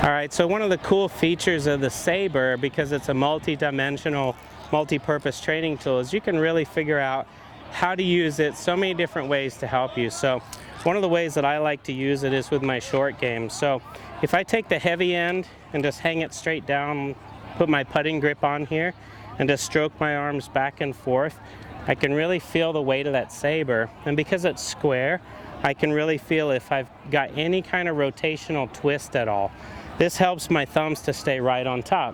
All right, so one of the cool features of the Saber, because it's a multi-dimensional, multi-purpose training tool, is you can really figure out how to use it so many different ways to help you. So one of the ways that I like to use it is with my short game. So if I take the heavy end and just hang it straight down, put my putting grip on here, and just stroke my arms back and forth, I can really feel the weight of that Saber. And because it's square, I can really feel if I've got any kind of rotational twist at all. This helps my thumbs to stay right on top.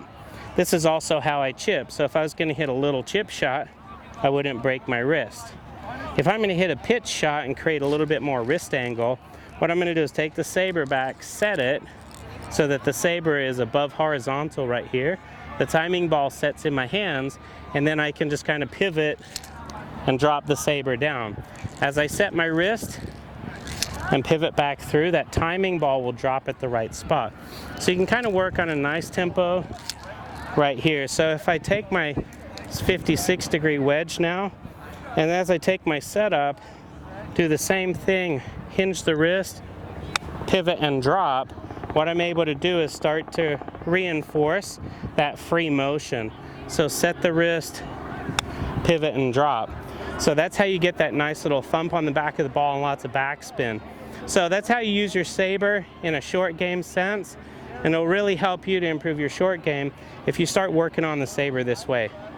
This is also how I chip. So if I was going to hit a little chip shot, I wouldn't break my wrist. If I'm going to hit a pitch shot and create a little bit more wrist angle, what I'm going to do is take the Saber back, set it so that the Saber is above horizontal right here. The timing ball sets in my hands, and then I can just kind of pivot and drop the Saber down. As I set my wrist and pivot back through, that timing ball will drop at the right spot. So you can kind of work on a nice tempo right here. So if I take my 56-degree wedge now, and as I take my setup, do the same thing, hinge the wrist, pivot and drop, what I'm able to do is start to reinforce that free motion. So set the wrist, pivot and drop. So that's how you get that nice little thump on the back of the ball and lots of backspin. So that's how you use your Saber in a short game sense, and it'll really help you to improve your short game if you start working on the Saber this way.